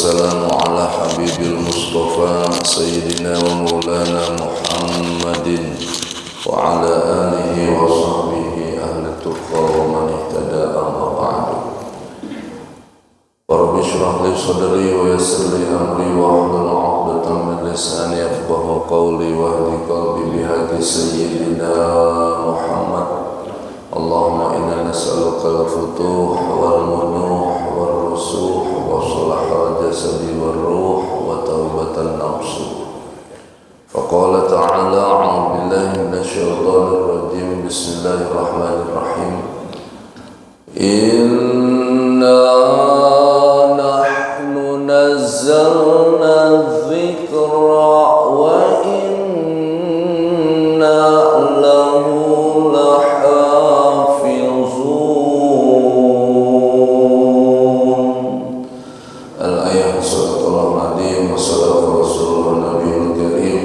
والسلام على حبيب المصطفى سيدنا ومولانا محمد وعلى آله وصحبه أهل التقى ومن اهتدى أما بعد. رب اشرح لي صدري ويسر لي أمري واحلل عقدة من لساني يفقهوا قولي واهد قلبي بهدي سيدنا محمد. اللهم إنا نسألك الفتوح والمنوح والرسوح وصلاح الجسد والروح وتوبة النصوح. فقال تعالى: أعوذ بالله من الشيطان الرجيم. بسم الله الرحمن الرحيم. إنا نحن نزلنا الذكر وإنا له لحافظون. الآية. صدق الله العظيم وصدق رسوله النبي الكريم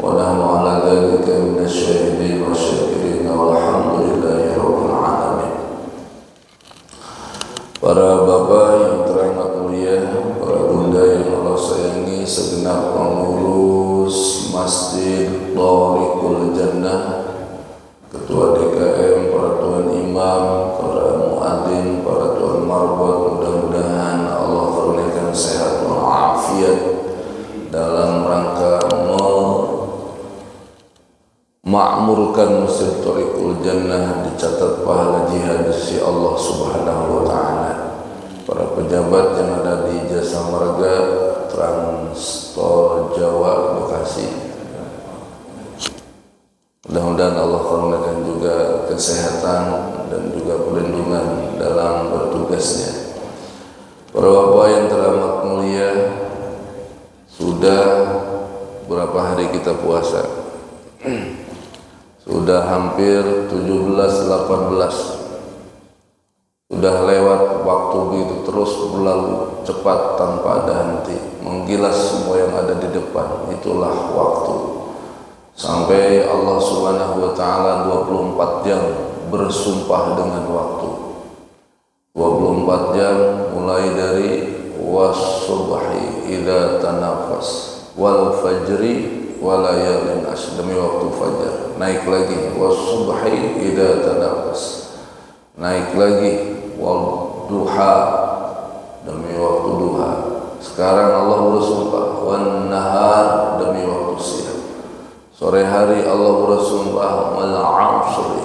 ونحن على ذلك من الشاهدين والشاكرين والحمد لله رب العالمين. Para bapak yang teramat mulia, para bunda yang Allah sayangi, segenap pengurus Masjid Thariqul Jannah, ketua DKM, para tuan imam, para muadzin, para tuan marbot, mudah-mudahan Allah karuniakan sehat walafiat dalam rangka memakmurkan Masjid Thariqul Jannah, dicatat pahala jihad di sisi Allah Subhanahu wa taala. Para pejabat yang ada di Jasa Marga, Transtol Jawa, Bekasi, mudah-mudahan Allah karuniakan juga kesehatan dan juga perlindungan dalam bertugasnya. Para bapak yang teramat mulia, sudah berapa hari kita puasa? Sudah hampir 17-18. Sudah lewat waktu begitu terus berlalu cepat tanpa ada henti, menggilas semua yang ada di depan. Itulah waktu. Sampai Allah Subhanahu wa taala 24 jam bersumpah dengan waktu. 24 jam mulai dari was-subhi idza tanafas wal fajri walayalin ashr, demi waktu fajar. Naik lagi was-subhi idza tanafas, naik lagi wal duha, demi waktu duha. Sekarang Allah bersumpah wan nahar, demi waktu siang. Sore hari Allah bersumpah wal asri,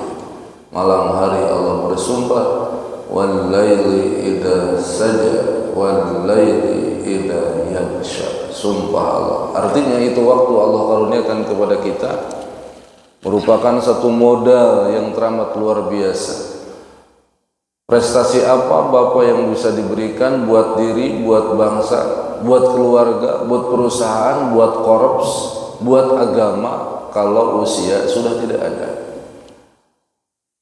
malam hari Allah bersumpah wal laili idza saja wal laili idza yaghsha. Sumpah Allah. Artinya itu waktu Allah karuniakan kepada kita merupakan satu modal yang teramat luar biasa. Prestasi apa Bapak yang bisa diberikan buat diri, buat bangsa, buat keluarga, buat perusahaan, buat korps, buat agama kalau usia sudah tidak ada?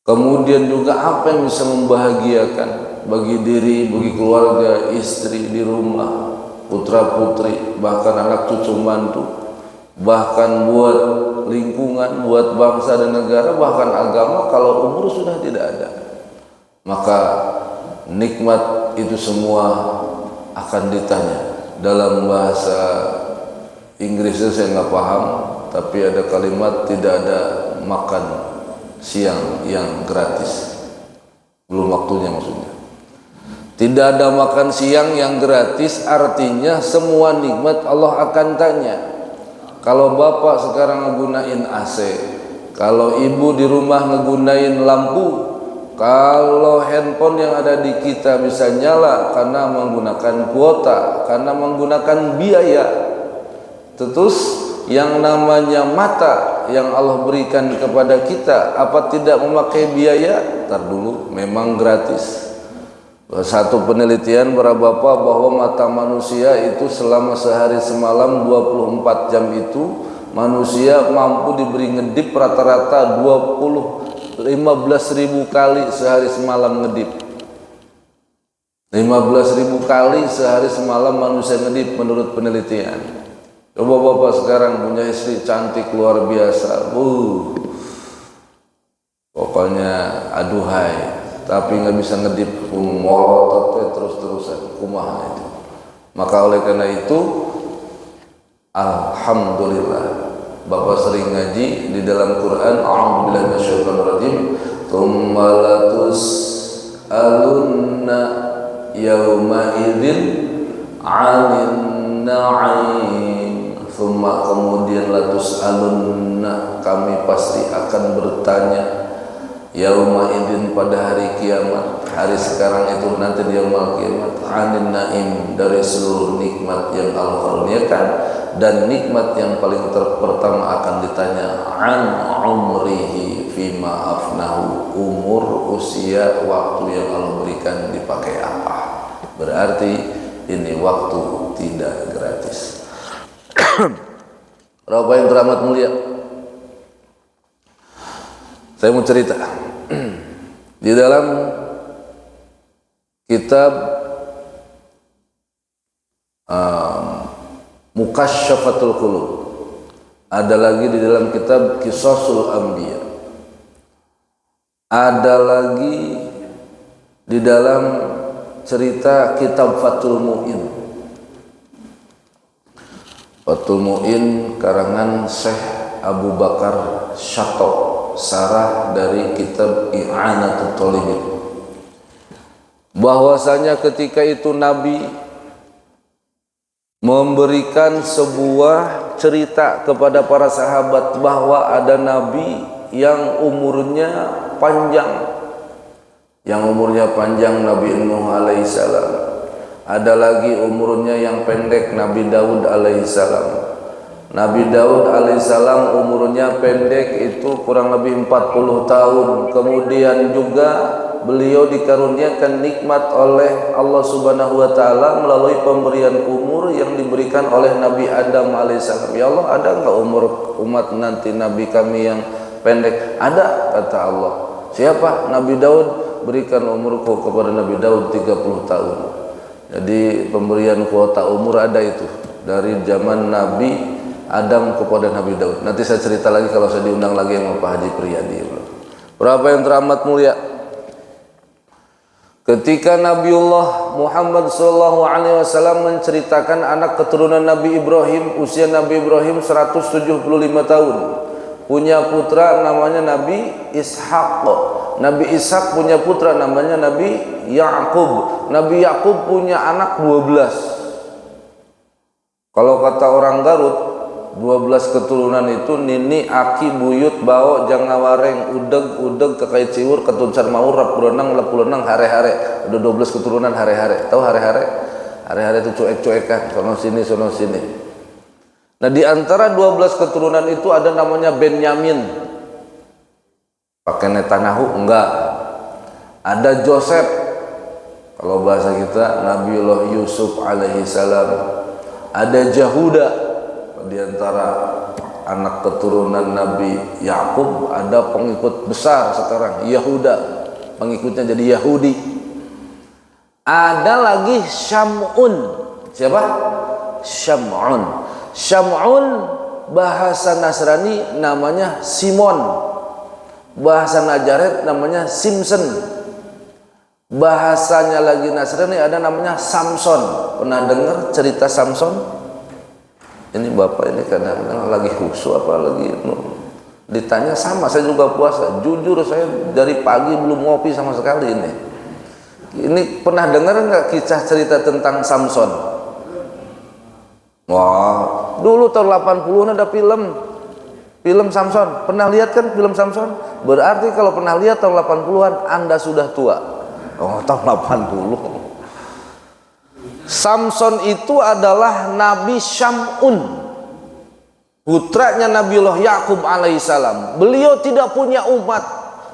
Kemudian juga apa yang bisa membahagiakan bagi diri, bagi keluarga, istri di rumah, putra putri, bahkan anak cucu mantu, bahkan buat lingkungan, buat bangsa dan negara, bahkan agama kalau umur sudah tidak ada? Maka nikmat itu semua akan ditanya. Dalam bahasa Inggrisnya saya nggak paham, tapi ada kalimat tidak ada makan siang yang gratis. Belum waktunya maksudnya. Tidak ada makan siang yang gratis, artinya semua nikmat Allah akan tanya. Kalau bapak sekarang ngegunain AC, kalau ibu di rumah ngegunain lampu, kalau handphone yang ada di kita bisa nyala karena menggunakan kuota, karena menggunakan biaya, terus yang namanya mata yang Allah berikan kepada kita, apa tidak memakai biaya? Ntar dulu, memang gratis. Satu penelitian para bapak bahwa mata manusia itu selama sehari semalam 24 jam itu manusia mampu diberi ngedip rata-rata 15.000 kali sehari semalam ngedip. 15.000 kali sehari semalam manusia ngedip menurut penelitian. Coba bapak sekarang punya istri cantik luar biasa, pokoknya aduhai, tapi nggak bisa ngedip, molotot terus-terusan, kumaha itu. Maka oleh karena itu, alhamdulillah, Bapak sering ngaji di dalam Quran, a'udzubillahi minasyaitonir rajim, tsumma latus'alunna yauma idzin 'anil na'im. Tsumma, kemudian latus'alunna, kami pasti akan bertanya, yauma idzin, pada hari kiamat, hari sekarang itu nanti di yaumul kiamat, 'anil na'im, dari seluruh nikmat yang Allah karuniakan. Dan nikmat yang paling pertama akan ditanya, an umrihi fima afnahu, umur, usia, waktu yang Allah berikan dipakai apa. Berarti ini waktu tidak gratis. Bapak yang teramat mulia, saya mau cerita. Di dalam kitab Mukasyyafatul Qulub, ada lagi di dalam kitab Qisasul Anbiya, ada lagi di dalam cerita kitab Fathul Mu'in. Fathul Mu'in karangan Syekh Abu Bakar Syato, sarah dari kitab I'anatul Talibin, bahwasanya ketika itu Nabi memberikan sebuah cerita kepada para sahabat bahwa ada nabi yang umurnya panjang. Yang umurnya panjang Nabi Nuh alaihissalam. Ada lagi umurnya yang pendek, Nabi Daud alaihissalam. Nabi Daud alaihissalam umurnya pendek itu kurang lebih 40 tahun. Kemudian juga beliau dikaruniakan nikmat oleh Allah Subhanahu wa taala melalui pemberian umur yang diberikan oleh Nabi Adam alaihissalam. Ya Allah, ada enggak umur umat nanti nabi kami yang pendek? Ada, kata Allah. Siapa? Nabi Daud, berikan umurku kepada Nabi Daud 30 tahun. Jadi pemberian kuota umur ada itu dari zaman Nabi Adam kepada Nabi Daud. Nanti saya cerita lagi kalau saya diundang lagi sama Pak Haji Priyadi. Berapa yang teramat mulia, ketika Nabiullah Muhammad SAW menceritakan anak keturunan Nabi Ibrahim, usia Nabi Ibrahim 175 tahun, punya putra namanya Nabi Ishaq. Nabi Ishaq punya putra namanya Nabi Ya'qub. Nabi Ya'qub punya anak 12. Kalau kata orang Garut, 12 keturunan itu nini, aki, buyut, bao, jangawareng, udeg, kekai ciwur, ketuncar maur, rapurenang, lepulenang, hare-hare. Udah 12 keturunan hare-hare. Tahu hare-hare? Hare-hare itu cuek-cuekan, sono sini. Nah, di antara 12 keturunan itu ada namanya Benyamin. Pakai Netanyahu? Enggak. Ada Joseph. Kalau bahasa kita Nabiullah Yusuf alaihi salam. Ada Jahuda. Di antara anak keturunan Nabi Yakub ada pengikut besar sekarang, Yahuda. Pengikutnya jadi Yahudi. Ada lagi Syam'un. Siapa? Syam'un. Syam'un bahasa Nasrani namanya Simon. Bahasa Najaret namanya Simpson. Bahasanya lagi Nasrani ada namanya Samson. Pernah dengar cerita Samson? Ini bapak ini kadang-kadang lagi khusyuk apa lagi ditanya sama, saya juga puasa. Jujur saya dari pagi belum ngopi sama sekali ini. Ini pernah dengar nggak kisah cerita tentang Samson? Wah, dulu tahun 80-an ada film Samson. Pernah lihat kan film Samson? Berarti kalau pernah lihat tahun 80-an Anda sudah tua. Oh, tahun 80. Samson itu adalah Nabi Syam'un, putranya Nabiullah Yakub alaihissalam. Beliau tidak punya umat.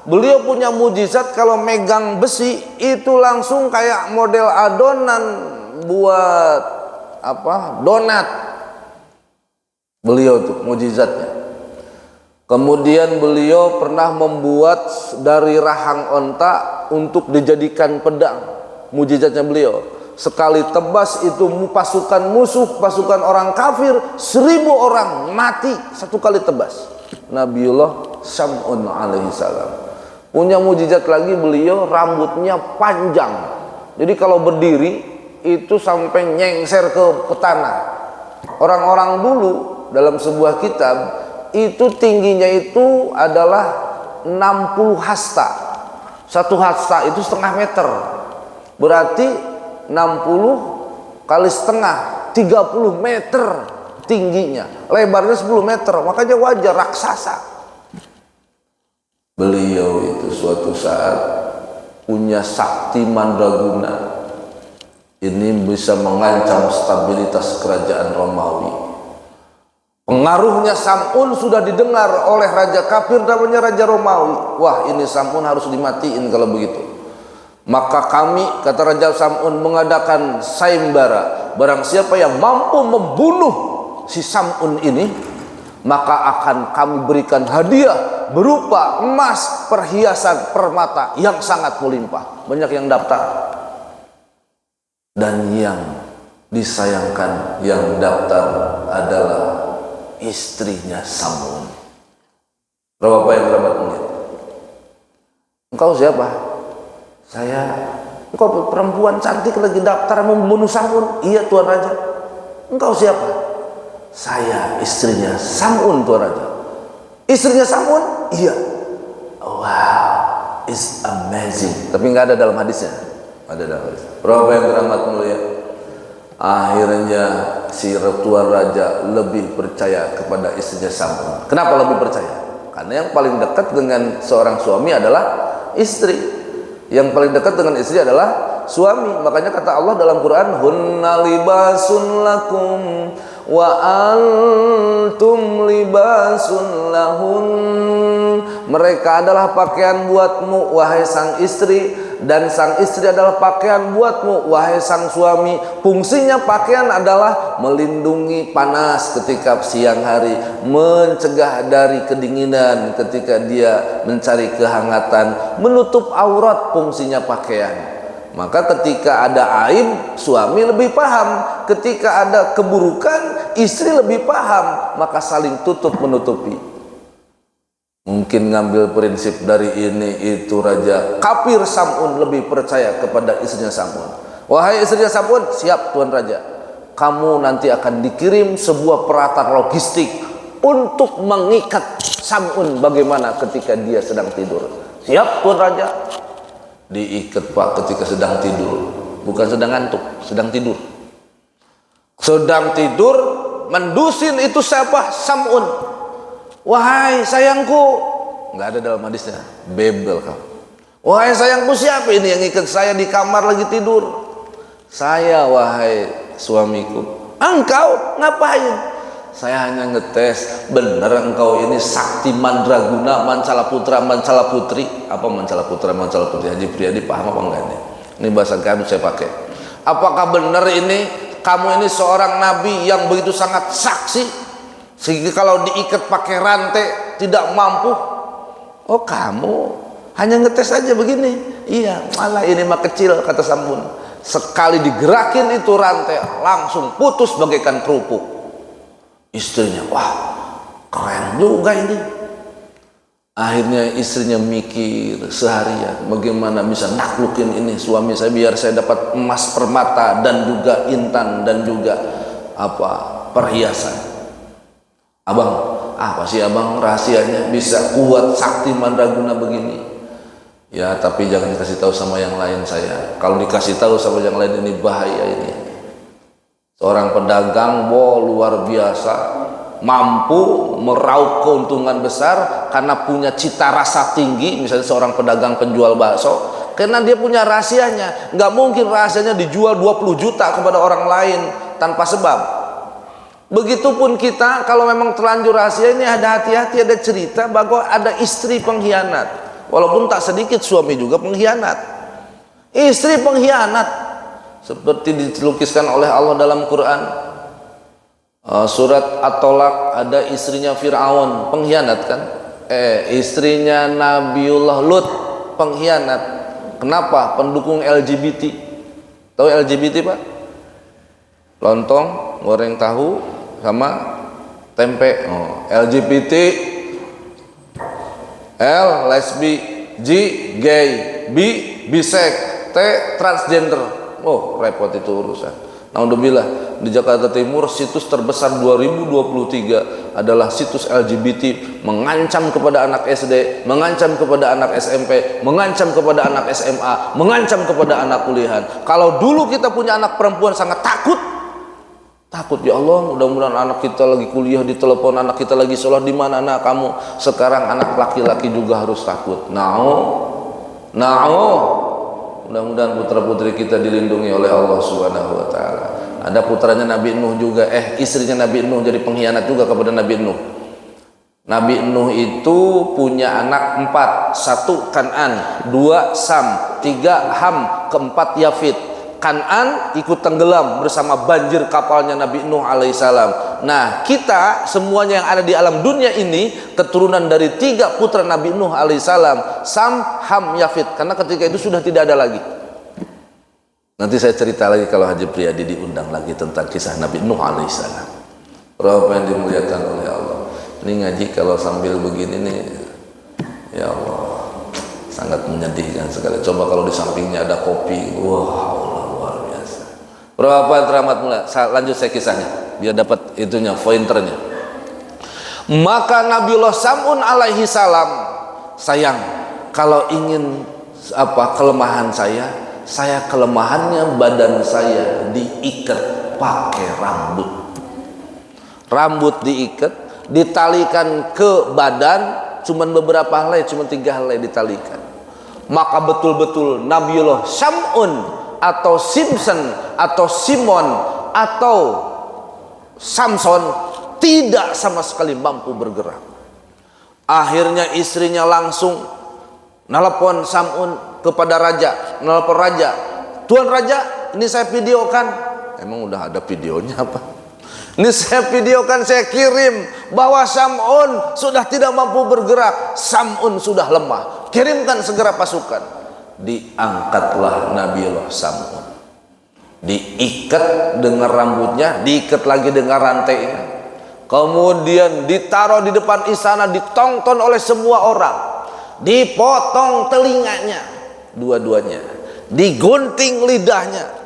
Beliau punya mujizat, kalau megang besi itu langsung kayak model adonan buat apa? Donat. Beliau tuh mujizatnya. Kemudian beliau pernah membuat dari rahang onta untuk dijadikan pedang. Mujizatnya beliau, sekali tebas itu pasukan musuh, pasukan orang kafir 1000 orang mati satu kali tebas. Nabiullah Syam'un alaihi salam punya mujizat lagi, beliau rambutnya panjang. Jadi kalau berdiri itu sampai nyengser ke tanah. Orang-orang dulu dalam sebuah kitab itu tingginya itu adalah 60 hasta. Satu hasta itu setengah meter, berarti 60 kali setengah 30 meter tingginya, lebarnya 10 meter, makanya wajar raksasa. Beliau itu suatu saat punya sakti mandraguna, ini bisa mengancam stabilitas kerajaan Romawi. Pengaruhnya Sam'un sudah didengar oleh raja kafir namanya Raja Romawi. Wah, ini Sam'un harus dimatiin kalau begitu. Maka kami, kata Raja Sam'un, mengadakan sayembara. Barang siapa yang mampu membunuh si Sam'un ini, maka akan kami berikan hadiah berupa emas, perhiasan, permata yang sangat melimpah. Banyak yang daftar. Dan yang disayangkan yang daftar adalah istrinya Sam'un. Bapak yang terhormat melihat, engkau siapa? Saya. Engkau perempuan cantik lagi daftar membunuh Sam'un. Iya Tuan Raja. Engkau siapa? Saya istrinya Sam'un Tuan Raja. Istrinya Sam'un? Iya. Wow, it's amazing. Tapi nggak ada dalam hadisnya. Ada dalam hadis. Bapak yang terhormat melihat, akhirnya si Tuan Raja lebih percaya kepada istrinya Sam'un. Kenapa lebih percaya? Karena yang paling dekat dengan seorang suami adalah istri. Yang paling dekat dengan istri adalah suami. Makanya kata Allah dalam Quran, hunna libasun lakum wa antum libasun lahun. Mereka adalah pakaian buatmu wahai sang istri, dan sang istri adalah pakaian buatmu wahai sang suami. Fungsinya pakaian adalah melindungi panas ketika siang hari, mencegah dari kedinginan ketika dia mencari kehangatan, menutup aurat, fungsinya pakaian. Maka ketika ada aib, suami lebih paham. Ketika ada keburukan, istri lebih paham. Maka saling tutup menutupi. Mungkin ngambil prinsip dari ini itu Raja kafir Sam'un lebih percaya kepada istrinya Sam'un. Wahai istrinya Sam'un, siap Tuan Raja, kamu nanti akan dikirim sebuah peralatan logistik untuk mengikat Sam'un bagaimana ketika dia sedang tidur. Siap Tuan Raja. Diikat Pak ketika sedang tidur, bukan sedang ngantuk, sedang tidur. Sedang tidur, mendusin itu siapa? Sam'un. Wahai sayangku, nggak ada dalam hadisnya, bebel kau. Wahai sayangku, siapa ini yang ikat saya di kamar lagi tidur? Saya wahai suamiku. Engkau ngapain? Saya hanya ngetes, bener engkau ini sakti mandraguna, mancala putra, mancala putri. Apa mancala putra, mancala putri? Haji Priyadi paham apa enggak ini? Ini bahasa kami saya pakai. Apakah benar ini kamu ini seorang nabi yang begitu sangat saksi sehingga kalau diikat pakai rantai tidak mampu? Oh kamu hanya ngetes aja begini? Iya, malah ini mah kecil kata Sam'un. Sekali digerakin itu rantai langsung putus bagaikan kerupuk. Istrinya, wah keren juga ini. Akhirnya istrinya mikir seharian, bagaimana bisa naklukin ini suami saya biar saya dapat emas permata dan juga intan dan juga apa perhiasan. Abang, apa sih abang rahasianya bisa kuat sakti mandraguna begini? Ya tapi jangan dikasih tahu sama yang lain saya. Kalau dikasih tahu sama yang lain ini bahaya ini. Seorang pedagang luar biasa, mampu meraup keuntungan besar karena punya cita rasa tinggi. Misalnya seorang pedagang penjual bakso, karena dia punya rahasianya. Nggak mungkin rahasianya dijual 20 juta kepada orang lain tanpa sebab. Begitupun kita, kalau memang terlanjur rahasia ini ada hati-hati, ada cerita bahwa ada istri pengkhianat. Walaupun tak sedikit suami juga pengkhianat. Istri pengkhianat. Seperti dilukiskan oleh Allah dalam Quran. Surat At-Tolak ada istrinya Fir'aun, pengkhianat kan? Istrinya Nabiullah Lut, pengkhianat. Kenapa? Pendukung LGBT. Tahu LGBT Pak? Lontong, goreng tahu, sama tempe. LGBT, L, lesbi, G, gay, B, bisek, T, transgender. oh repot itu urusan. Alhamdulillah di Jakarta Timur situs terbesar 2023 adalah situs LGBT, mengancam kepada anak SD, mengancam kepada anak SMP, mengancam kepada anak SMA, mengancam kepada anak kuliahan. Kalau dulu kita punya anak perempuan sangat takut, ya Allah, mudah-mudahan anak kita lagi kuliah ditelepon, anak kita lagi sholat, di mana anak kamu? Sekarang anak laki-laki juga harus takut. Mudah-mudahan putra-putri kita dilindungi oleh Allah Subhanahu wa taala. Ada putranya Nabi Nuh juga, istrinya Nabi Nuh jadi pengkhianat juga kepada Nabi Nuh. Nabi Nuh itu punya anak 4, 1 Kan'an, 2 Sam, 3 Ham, keempat Yafid. Kan'an ikut tenggelam bersama banjir kapalnya Nabi Nuh alaihissalam. Nah, kita semuanya yang ada di alam dunia ini keturunan dari 3 putra Nabi Nuh alaihissalam, Sam, Ham, Yafid. Karena ketika itu sudah tidak ada lagi. Nanti saya cerita lagi kalau Haji Priyadi diundang lagi tentang kisah Nabi Nuh alaihissalam. Berapa yang dimuliakan oleh Allah. Ini ngaji kalau sambil begini nih, ya Allah, sangat menyedihkan sekali. Coba kalau di sampingnya ada kopi, wah, luar biasa. Berapa teramat mulai? Lanjut saya kisahnya, biar dapat itunya, pointernya. Maka Nabiullah Sam'un alaihi salam, sayang, kalau ingin kelemahan saya kelemahannya badan saya diikat pakai rambut. Rambut diikat, ditalikan ke badan, cuman beberapa helai, cuma 3 helai ditalikan. Maka betul-betul Nabiullah Sam'un atau Simpson atau Simon atau Samson tidak sama sekali mampu bergerak. Akhirnya istrinya langsung nelpon Sam'un kepada raja, nelpon raja, Tuan Raja, ini saya videokan. Emang udah ada videonya apa? Ini saya videokan, saya kirim bahwa Sam'un sudah tidak mampu bergerak, Sam'un sudah lemah, kirimkan segera pasukan. Diangkatlah Nabiullah Sam'un, diikat dengan rambutnya, diikat lagi dengan rantainya, kemudian ditaruh di depan istana, ditonton oleh semua orang, dipotong telinganya dua-duanya, digunting lidahnya,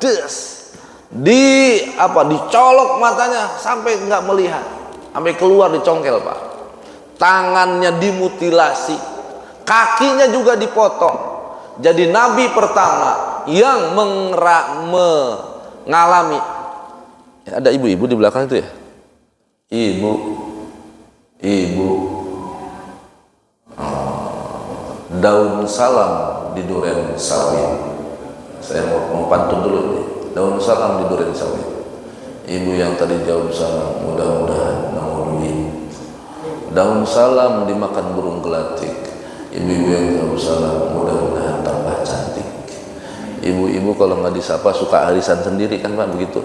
dicolok matanya sampai nggak melihat, sampai keluar dicongkel Pak. Tangannya dimutilasi, kakinya juga dipotong. Jadi Nabi pertama yang mengalami. Ada ibu-ibu di belakang itu ya? Ibu. Daun salam di duren sawit. Saya mau pantun dulu nih. Daun salam di duren sawit. Ibu yang tadi jawab salam, mudah-mudahan nanggung duit. Daun salam dimakan burung gelatik. Ibu-ibu yang jawab salam, mudah-mudahan tambah cantik. Ibu-ibu kalau nggak disapa suka arisan sendiri kan Pak, begitu.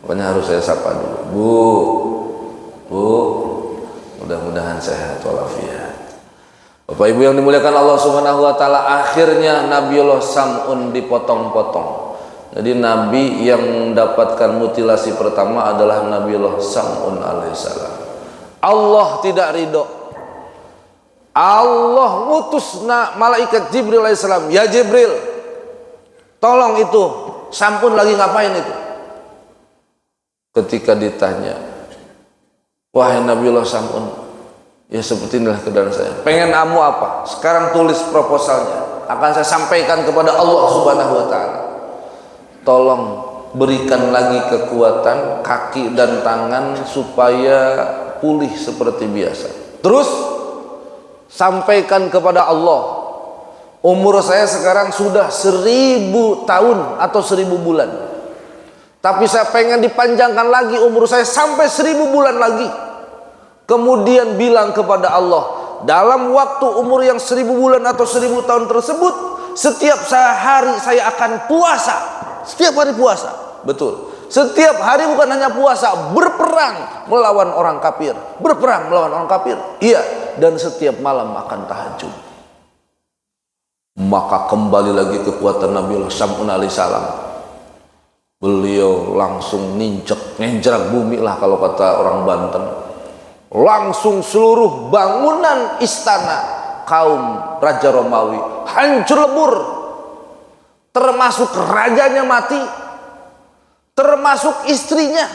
Makanya harus saya sapa dulu. Bu, mudah-mudahan sehat walafiat. Bapak Ibu yang dimuliakan Allah Subhanahu wa taala, akhirnya Nabiullah Sam'un dipotong-potong. Jadi Nabi yang mendapatkan mutilasi pertama adalah Nabiullah Sam'un alaihissalam. Allah tidak ridho. Allah ngutus malaikat Jibril alaihissalam, ya Jibril, tolong itu Sam'un lagi ngapain itu? Ketika ditanya, wahai Nabiullah Sam'un, ya seperti inilah keadaan saya. Pengen kamu apa? Sekarang tulis proposalnya, akan saya sampaikan kepada Allah Subhanahu wa taala. Tolong berikan lagi kekuatan kaki dan tangan supaya pulih seperti biasa. Terus sampaikan kepada Allah, umur saya sekarang sudah 1000 tahun atau 1000 bulan, tapi saya pengen dipanjangkan lagi umur saya sampai 1000 bulan lagi. Kemudian bilang kepada Allah, dalam waktu umur yang 1000 bulan atau 1000 tahun tersebut, setiap hari saya akan puasa. Setiap hari puasa. Betul. Setiap hari bukan hanya puasa, berperang melawan orang kafir. Berperang melawan orang kafir. Iya, dan setiap malam akan tahajud. Maka kembali lagi kekuatan Nabiullah Sam'un alaihissalam. Beliau langsung nginjak bumi lah kalau kata orang Banten. Langsung seluruh bangunan istana kaum Raja Romawi hancur lebur. termasuk rajanya mati, termasuk istrinya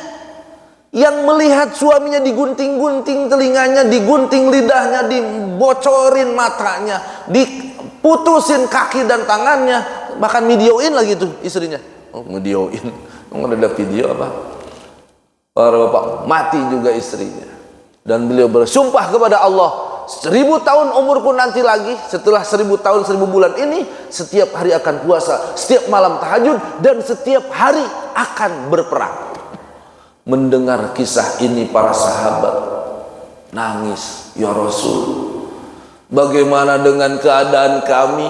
yang melihat suaminya digunting-gunting telinganya, digunting lidahnya, dibocorin matanya, diputusin kaki dan tangannya, bahkan videoin lagi tuh istrinya. Oh, videoin, nggak ada video apa? Para bapak, mati juga istrinya. Dan beliau bersumpah kepada Allah, 1000 tahun umurku nanti lagi, setelah 1000 tahun 1000 bulan ini, setiap hari akan puasa, setiap malam tahajud, dan setiap hari akan berperang. Mendengar kisah ini para sahabat nangis, ya Rasul, bagaimana dengan keadaan kami?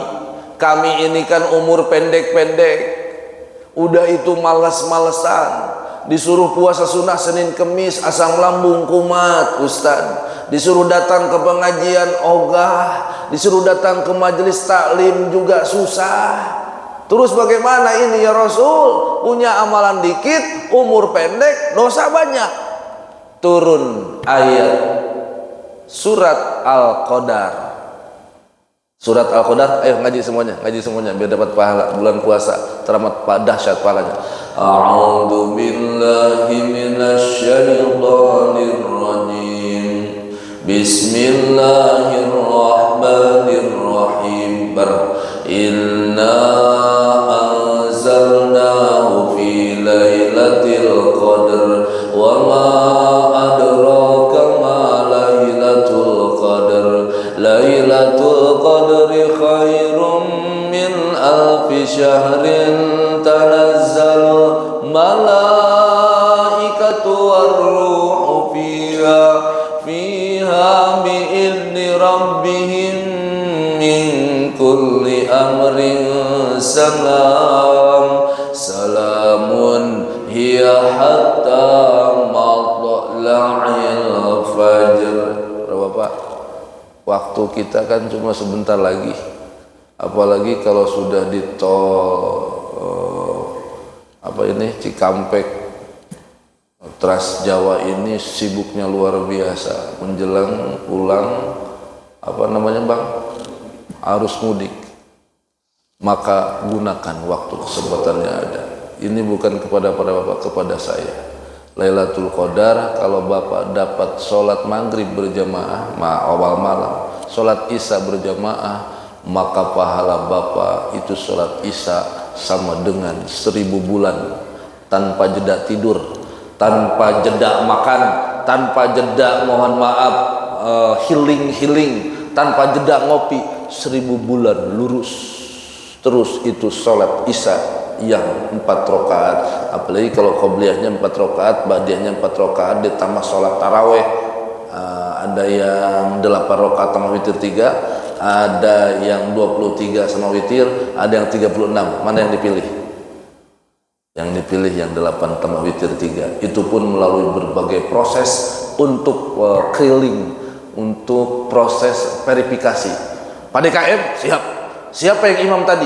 Kami ini kan umur pendek-pendek, udah itu malas-malesan, disuruh puasa sunnah Senin Kemis, asam lambung kumat, Ustaz. Disuruh datang ke pengajian ogah, disuruh datang ke majelis taklim juga susah. Terus bagaimana ini ya Rasul? Punya amalan dikit, umur pendek, dosa banyak. Turun ayat surat Al-Qadar. Surat Al-Qadar, ayo ngaji semuanya biar dapat pahala bulan puasa, teramat dahsyat pahalanya. A'udzu billahi minasyaitonir rajim. Bismillahirrahmanirrahim. Inna anzalnahu fi lailatul qadr wa ma adraka ma lailatul qadr. Lailatul qadri khairum min alfi syahrin tanazzalul malaikatu warruhu fiha bi'izni rabbihim min kulli amrin salamun hiya hatta matla'il fajr. Bapak, waktu kita kan cuma sebentar lagi, apalagi kalau sudah di tol Cikampek, Trans Jawa ini sibuknya luar biasa menjelang pulang Bang, arus mudik. Maka gunakan waktu kesempatannya ada. Ini bukan kepada para bapak, kepada saya. Lailatul Qadar, kalau bapak dapat sholat maghrib berjamaah awal malam, sholat isya berjamaah, maka pahala bapak itu sholat isya sama dengan 1000 bulan tanpa jeda tidur, tanpa jeda makan, tanpa jeda healing, tanpa jeda ngopi, 1000 bulan lurus. Terus itu sholat isya yang 4 rakaat, apalagi kalau qobliyahnya 4 rakaat, ba'diyahnya 4 rakaat ditambah sholat taraweh, ada yang 8 rakaat sama witir 3, ada yang 23 sama witir, ada yang 36. Mana yang dipilih? Yang dipilih yang 8 tambah witir 3. Itu pun melalui berbagai proses untuk krilling, untuk proses verifikasi. Pak DKM siap. Siapa yang imam tadi?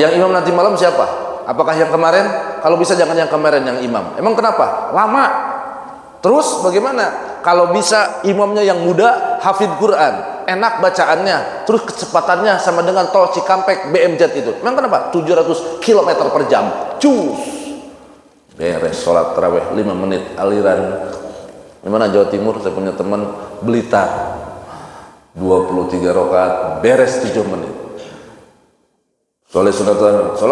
Yang imam nanti malam siapa? Apakah yang kemarin? Kalau bisa jangan yang kemarin yang imam. Emang kenapa? Lama. Terus bagaimana? Kalau bisa imamnya yang muda, hafidh Quran, enak bacaannya, terus kecepatannya sama dengan tol Cikampek BMZ itu. Emang kenapa? 700 km per jam. Cus. Beres sholat tarawih 5 menit aliran. Gimana Jawa Timur? Saya punya teman Blitar. 23 rakaat beres 7 menit. Salat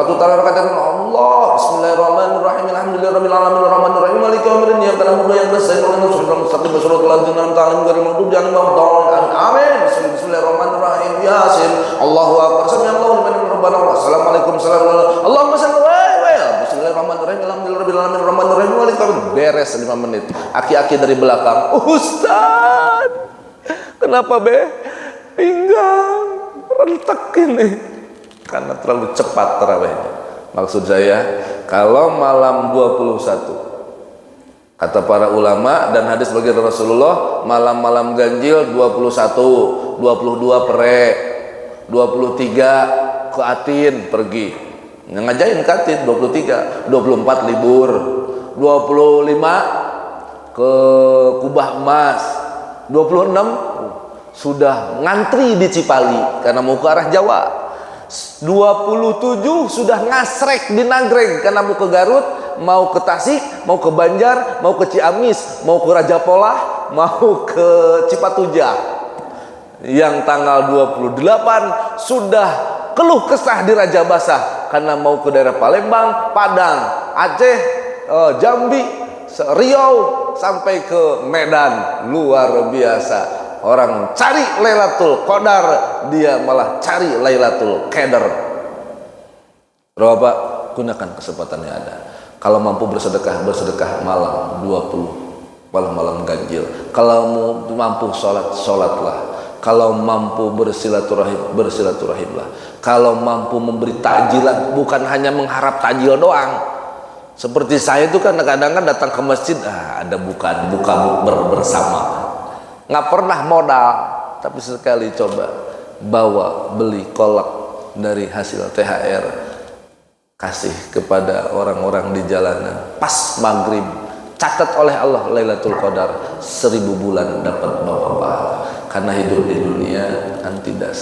utara rakaat Allah. Bismillahirrahmanirrahim. Alhamdulillahirabbil alamin arrahmanirrahim maliki yaumiddin. Iyyaka na'budu wa iyyaka nasta'in. Ihdinas siratal mustaqim. Shiratal ladzina an'amta 'alaihim ghairil maghdubi 'alaihim waladdallin. Amin. Bismillahirrahmanirrahim. Yasin. Allahu akbar. Sami'allahu liman hamidah. Rabbana wa assalamualaikum warahmatullahi. Allahumma shalli wa Bismillahirrahmanirrahim. Alhamdulillahirabbil alamin arrahmanirrahim maliki yaumiddin. Beres 5 menit. Aki-aki dari belakang. Ustaz, kenapa pinggang rentek ini? Karena terlalu cepat tarawihnya. Maksud saya, kalau malam 21, kata para ulama dan hadis bagi Rasulullah, malam-malam ganjil 21, 22 pere, 23 ke Atin pergi, ngajain ke Atin, 23, 24 libur, 25 ke Kubah Emas, 26 sudah ngantri di Cipali karena mau ke arah Jawa. 27 sudah ngasrek di Nagreg karena mau ke Garut, mau ke Tasik, mau ke Banjar, mau ke Ciamis, mau ke Raja Polah, mau ke Cipatujah. Yang tanggal 28 sudah keluh kesah di Raja Basah karena mau ke daerah Palembang, Padang, Aceh, Jambi, Riau sampai ke Medan. Luar biasa. Orang cari Lailatul Qadar, dia malah cari Lailatul Qadar. Bapak, gunakan kesempatan yang ada. Kalau mampu bersedekah, bersedekah malam 20, malam-malam ganjil. Kalau mampu sholat, sholatlah. Kalau mampu bersilaturahim, bersilaturahimlah. Kalau mampu memberi takjilan, bukan hanya mengharap takjil doang. Seperti saya itu kan kadang-kadang datang ke masjid, ada buka bersama. Nggak pernah modal, tapi sekali coba bawa beli kolak dari hasil THR, kasih kepada orang-orang di jalanan pas maghrib, catat oleh Allah Lailatul Qadar 1000 bulan dapat bawa pahala. Karena hidup di dunia kan tidak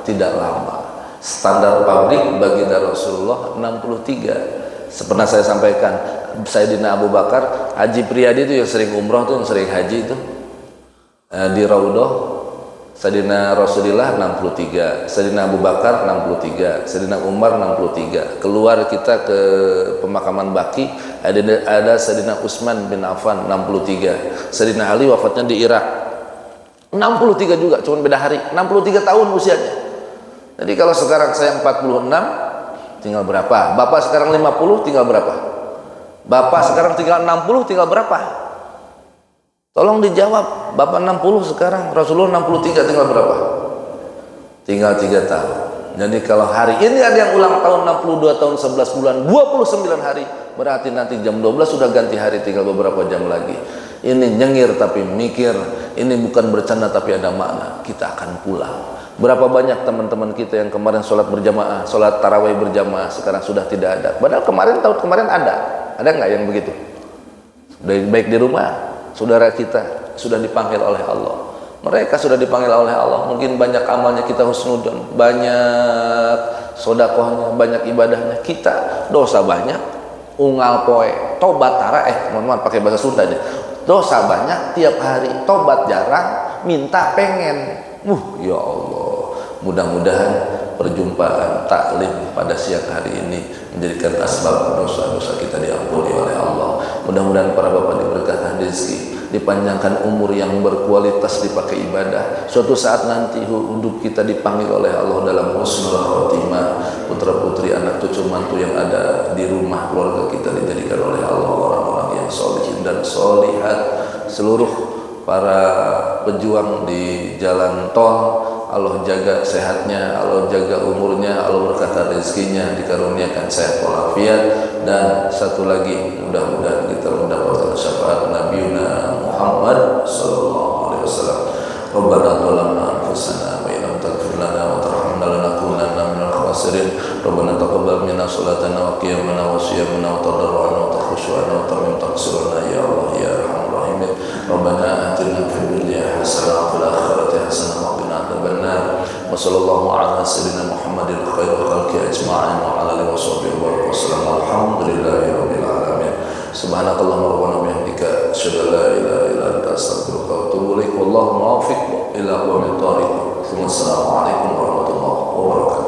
tidak lama. Standar pabrik bagi Rasulullah 63. Pernah saya sampaikan, Sayyidina Abu Bakar, Haji Priyadi itu yang sering umroh tuh, yang sering haji itu, di Raudhah, Sayyidina Rasulullah 63, Sayyidina Abu Bakar 63, Sayyidina Umar 63. Keluar kita ke pemakaman Baqi, ada Sayyidina Utsman bin Affan 63. Sayyidina Ali wafatnya di Irak 63 juga, cuma beda hari. 63 tahun usianya. Jadi kalau sekarang saya 46, tinggal berapa? Bapak sekarang 50, tinggal berapa? Bapak sekarang tinggal 60, tinggal berapa? Tolong dijawab. Bapak 60 sekarang, Rasulullah 63, tinggal berapa? Tinggal 3 tahun. Jadi kalau hari ini ada yang ulang tahun 62 tahun 11 bulan 29 hari, berarti nanti jam 12 sudah ganti hari, tinggal beberapa jam lagi. Ini nyengir tapi mikir, ini bukan bercanda tapi ada makna. Kita akan pulang. Berapa banyak teman-teman kita yang kemarin sholat berjamaah, sholat tarawih berjamaah, sekarang sudah tidak ada. Padahal tahun kemarin ada nggak yang begitu? Baik di rumah, saudara kita sudah dipanggil oleh Allah. Mereka sudah dipanggil oleh Allah. Mungkin banyak amalnya kita husnudon, banyak sodakohnya, banyak ibadahnya. Kita dosa banyak, unggal poe, tobat tara, mohon maaf pakai bahasa Sunda aja. Dosa banyak tiap hari, tobat jarang, minta pengen. Ya Allah, mudah-mudahan perjumpaan taklim pada siang hari ini menjadikan asbab dosa-dosa kita diampuni oleh Allah. Mudah-mudahan para bapak diberkahkan rezeki, dipanjangkan umur yang berkualitas dipakai ibadah. Suatu saat nanti hidup kita dipanggil oleh Allah dalam husnul khotimah. Putra-putri, anak cucu mantu yang ada di rumah keluarga kita dijadikan oleh Allah orang-orang yang solihin dan solihat. Seluruh para pejuang di jalan tol, Allah jaga sehatnya, Allah jaga umurnya, Allah berkata rezekinya, dikaruniakan sehat walafiat. Dan satu lagi, mudah-mudahan kita mendapatkan syafaat Nabiuna Muhammad sallallahu alaihi wasallam. Rabbana zalamna anfusana wa illam taghfir lana wa tarhamna lanakunanna minal khasirin. Rabbana taqabbal minna salatana wa qiyamana wa siyamana wa tadarruana wa takhushuana wa tamim taqsirana ya Allah ya arhamar rahimin. Rabbana atina fid dunya hasanah wa fil akhirati hasanah wa qina adzabannar. Wa sallallahu ala sayyidina Muhammadin khairil khalqi ajma'in wa ala alihi wa sahbihi wa sallam. Alhamdulillahi rabbil alamin. Subhanakallahumma rabbana bihamdika asyhadu an la ilaha illa anta astaghfiruka wa atubu ilaik. Wallahu muwaffiq ila aqwamit thoriq. Assalamualaikum warahmatullahi wabarakatuh.